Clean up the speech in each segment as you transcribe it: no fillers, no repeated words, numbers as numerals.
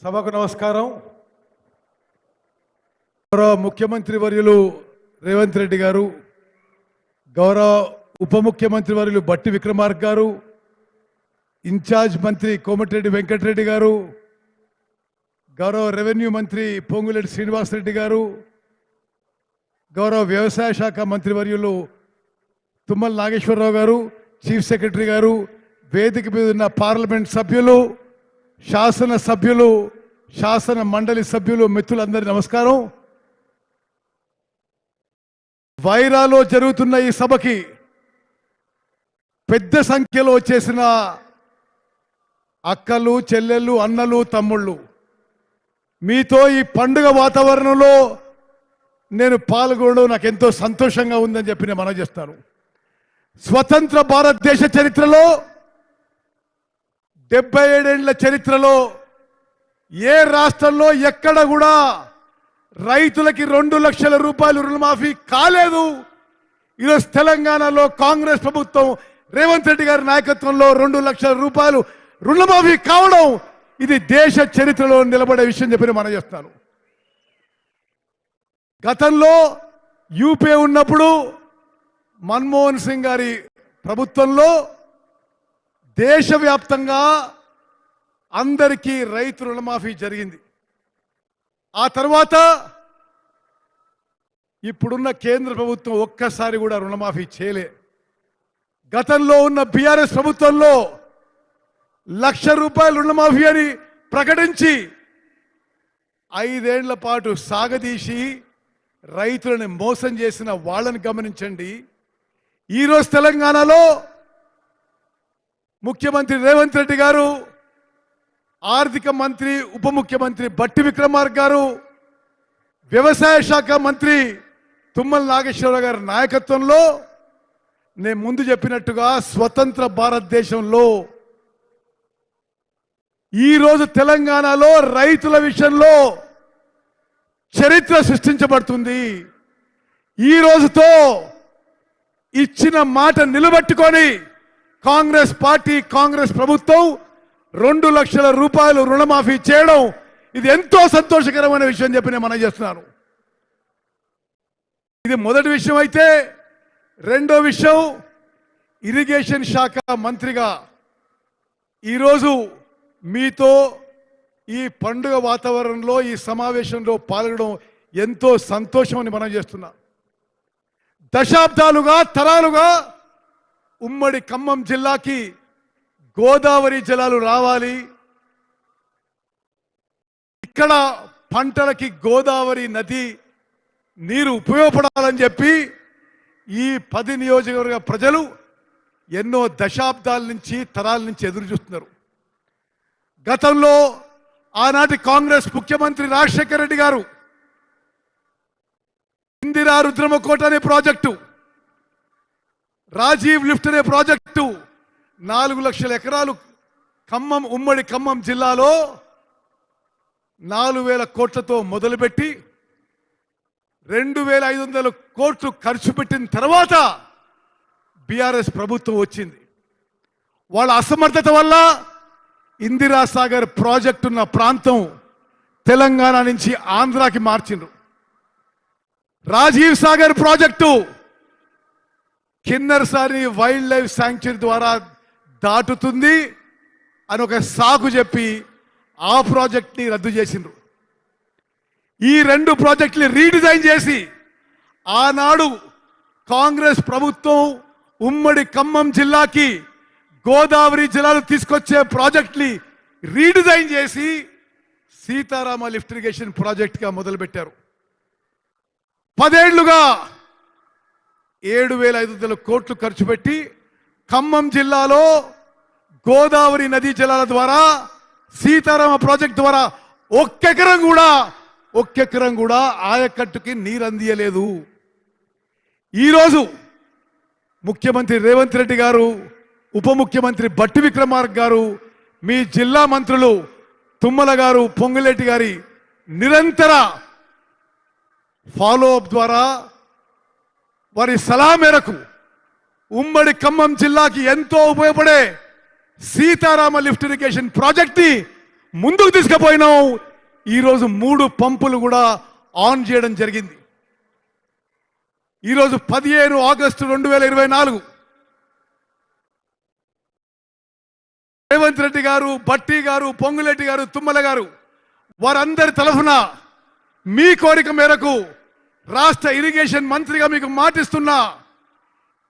సభకు నమస్కారం. గౌరవ ముఖ్యమంత్రి వర్యులు రేవంత్ రెడ్డి గారు, గౌరవ ఉప ముఖ్యమంత్రి వర్యులు బట్టి విక్రమార్క గారు, ఇన్ఛార్జ్ మంత్రి కోమటిరెడ్డి వెంకటరెడ్డి గారు, గౌరవ రెవెన్యూ మంత్రి పొంగులేటి శ్రీనివాసరెడ్డి గారు, గౌరవ వ్యవసాయ శాఖ మంత్రి వర్యులు తుమ్మల నాగేశ్వరరావు గారు, చీఫ్ సెక్రటరీ గారు, వేదిక మీద ఉన్న పార్లమెంట్ సభ్యులు, శాసన సభ్యులు, శాసన మండలి సభ్యులు, మిత్రులందరికీ నమస్కారం. వైరాలో జరుగుతున్న ఈ సభకి పెద్ద సంఖ్యలో వచ్చేసిన అక్కలు, చెల్లెళ్ళు, అన్నలు, తమ్ముళ్ళు, మీతో ఈ పండుగ వాతావరణంలో నేను పాల్గొనడం నాకు ఎంతో సంతోషంగా ఉందని చెప్పి నేను మనవి చేస్తాను. స్వతంత్ర భారతదేశ చరిత్రలో 77 ఏళ్ల చరిత్రలో ఏ రాష్ట్రంలో ఎక్కడ కూడా రైతులకి 2 లక్షల రూపాయలు రుణమాఫీ కాలేదు. ఈరోజు తెలంగాణలో కాంగ్రెస్ ప్రభుత్వం రేవంత్ రెడ్డి గారి నాయకత్వంలో 2 లక్షల రూపాయలు రుణమాఫీ కావడం ఇది దేశ చరిత్రలో నిలబడే విషయం చెప్పి మనం చేస్తాను. గతంలో యూపీఏ ఉన్నప్పుడు మన్మోహన్ సింగ్ గారి ప్రభుత్వంలో దేశవ్యాప్తంగా అందరికీ రైతు రుణమాఫీ జరిగింది. ఆ తర్వాత ఇప్పుడున్న కేంద్ర ప్రభుత్వం ఒక్కసారి కూడా రుణమాఫీ చేయలే. గతంలో ఉన్న బీఆర్ఎస్ ప్రభుత్వంలో 1,00,000 రూపాయలు రుణమాఫీ అని ప్రకటించి 5 ఏళ్ల పాటు సాగదీసి రైతులను మోసం చేసిన వాళ్ళని గమనించండి. ఈరోజు తెలంగాణలో ముఖ్యమంత్రి రేవంత్ రెడ్డి గారు, ఆర్థిక మంత్రి ఉప ముఖ్యమంత్రి బట్టి విక్రమార్క గారు, వ్యవసాయ శాఖ మంత్రి తుమ్మల నాగేశ్వరరావు గారి నాయకత్వంలో నేను ముందు చెప్పినట్టుగా స్వతంత్ర భారతదేశంలో ఈరోజు తెలంగాణలో రైతుల విషయంలో చరిత్ర సృష్టించబడుతుంది. ఈ రోజుతో ఇచ్చిన మాట నిలబెట్టుకొని కాంగ్రెస్ పార్టీ, కాంగ్రెస్ ప్రభుత్వం 2 లక్షల రూపాయలు రుణమాఫీ చేయడం ఇది ఎంతో సంతోషకరమైన విషయం చెప్పి నేను మనం చేస్తున్నాను. ఇది మొదటి విషయం. అయితే రెండో విషయం, ఇరిగేషన్ శాఖ మంత్రిగా ఈరోజు మీతో ఈ పండుగ వాతావరణంలో ఈ సమావేశంలో పాల్గొనడం ఎంతో సంతోషం అని మనం చేస్తున్నాం. దశాబ్దాలుగా, తరాలుగా ఉమ్మడి ఖమ్మం జిల్లాకి గోదావరి జలాలు రావాలి, ఇక్కడ పంటలకి గోదావరి నది నీరు ఉపయోగపడాలని చెప్పి ఈ 10 నియోజకవర్గ ప్రజలు ఎన్నో దశాబ్దాల నుంచి, తరాల నుంచి ఎదురు చూస్తున్నారు. గతంలో ఆనాటి కాంగ్రెస్ ముఖ్యమంత్రి రాజశేఖర రెడ్డి గారు ఇందిరా రుద్రమకోట అనే ప్రాజెక్టు, రాజీవ్ లిఫ్ట్ అనే ప్రాజెక్టు 4 లక్షల ఎకరాలు ఖమ్మం, ఉమ్మడి ఖమ్మం జిల్లాలో 4,000 కోట్లతో మొదలుపెట్టి 2,500 కోట్లు ఖర్చు పెట్టిన తర్వాత బీఆర్ఎస్ ప్రభుత్వం వచ్చింది. వాళ్ళ అసమర్థత వల్ల ఇందిరా సాగర్ ప్రాజెక్టు ఉన్న ప్రాంతం తెలంగాణ నుంచి ఆంధ్రాకి మార్చిండ్రు. Rajiv Sagar project Kinnerasani wildlife sanctuary ద్వారా దాటుతుంది అని ఒక సాకు చెప్పి ఆ ప్రాజెక్ట్ని రద్దు చేసిండ్రు. ఈ 2 ప్రాజెక్టులు రీడిజైన్ చేసి ఆనాడు కాంగ్రెస్ ప్రభుత్వం ఉమ్మడి ఖమ్మం జిల్లాకి గోదావరి జలాలు తీసుకొచ్చే ప్రాజెక్టుని రీడిజైన్ చేసి సీతారామ లిఫ్ట్ ఇరిగేషన్ ప్రాజెక్టుగా మొదలుపెట్టారు. 10 ఏళ్లుగా 7,500 కోట్లు ఖర్చు పెట్టి ఖమ్మం జిల్లాలో గోదావరి నదీ జలాల ద్వారా సీతారామ ప్రాజెక్ట్ ద్వారా ఒక్క ఎకరం కూడా ఆయకట్టుకి నీరు అందియలేదు. ఈరోజు ముఖ్యమంత్రి రేవంత్ రెడ్డి గారు, ఉప ముఖ్యమంత్రి బట్టి విక్రమార్క గారు, మీ జిల్లా మంత్రులు తుమ్మల గారు, పొంగులేటి గారి నిరంతర ఫాలో అప్ ద్వారా వారి సలహా మేరకు ఉమ్మడి ఖమ్మం జిల్లాకి ఎంతో ఉపయోగపడే సీతారామ లిఫ్ట్ ఇరిగేషన్ ప్రాజెక్ట్ ని ముందుకు తీసుకుపోయినాం. ఈరోజు 3 పంపులు కూడా ఆన్ చేయడం జరిగింది. ఈరోజు 15 ఆగస్టు 2024 రేవంత్ రెడ్డి గారు, భట్టి గారు, పొంగులేటి గారు, తుమ్మల గారు వారందరి తరఫున మీ కోరిక మేరకు రాష్ట్ర ఇరిగేషన్ మంత్రిగా మీకు మాటిస్తున్నా.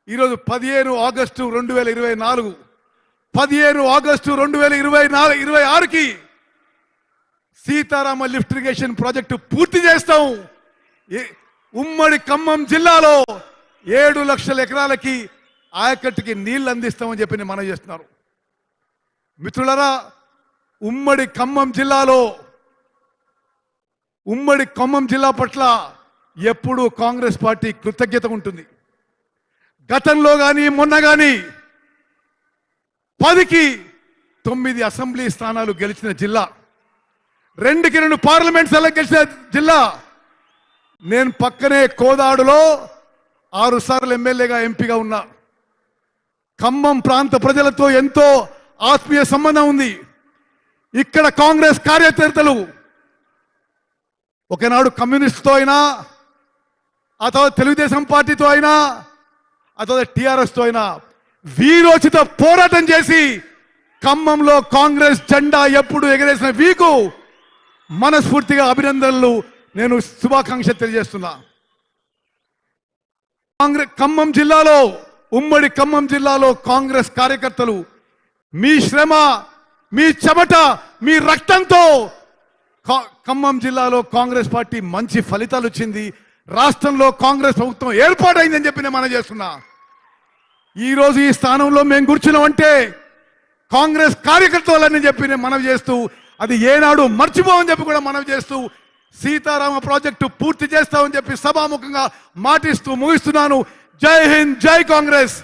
ఈరోజు 15 ఆగస్టు 2024 15 ఆగస్టు 2026కి సీతారామ లిఫ్ట్ ఇరిగేషన్ ప్రాజెక్టు పూర్తి చేస్తాం. ఉమ్మడి ఖమ్మం జిల్లాలో 7 లక్షల ఎకరాలకి ఆయకట్టుకి నీళ్లు అందిస్తామని చెప్పి నేను మనవి చేస్తున్నారు. మిత్రులారా, ఉమ్మడి ఖమ్మం జిల్లా పట్ల ఎప్పుడూ కాంగ్రెస్ పార్టీ కృతజ్ఞత ఉంటుంది. గతంలో కానీ మొన్న కానీ 10కి 9 అసెంబ్లీ స్థానాలు గెలిచిన జిల్లా, 2కి 2 పార్లమెంట్ స్థానాలు గెలిచిన జిల్లా. నేను పక్కనే కోదాడులో 6 సార్లు ఎమ్మెల్యేగా ఎంపీగా ఉన్నా. ఖమ్మం ప్రాంత ప్రజలతో ఎంతో ఆత్మీయ సంబంధం ఉంది. ఇక్కడ కాంగ్రెస్ కార్యకర్తలు ఒకనాడు కమ్యూనిస్టుతో అయినా, ఆ తర్వాత తెలుగుదేశం పార్టీతో అయినా, ఆ తర్వాత టిఆర్ఎస్తో అయినా వీరోచిత పోరాటం చేసి ఖమ్మంలో కాంగ్రెస్ జెండా ఎప్పుడు ఎగరేసిన వీకు మనస్ఫూర్తిగా అభినందనలు, నేను శుభాకాంక్షలు తెలియజేస్తున్నా. ఖమ్మం జిల్లాలో, ఉమ్మడి ఖమ్మం జిల్లాలో కాంగ్రెస్ కార్యకర్తలు మీ శ్రమ, మీ చెమట, మీ రక్తంతో ఖమ్మం జిల్లాలో కాంగ్రెస్ పార్టీ మంచి ఫలితాలు వచ్చింది. రాష్ట్రంలో కాంగ్రెస్ ప్రభుత్వం ఏర్పాటైందని చెప్పి నేను మనవి చేస్తున్నా. ఈరోజు ఈ స్థానంలో మేము కూర్చున్నామంటే కాంగ్రెస్ కార్యకర్తలని చెప్పి నేను మనవి చేస్తూ, అది ఏనాడు మర్చిపోవని చెప్పి కూడా మనవి చేస్తూ, సీతారామ ప్రాజెక్టు పూర్తి చేస్తామని చెప్పి సభాముఖంగా మాటిస్తూ ముగిస్తున్నాను. జై హింద్, జై కాంగ్రెస్.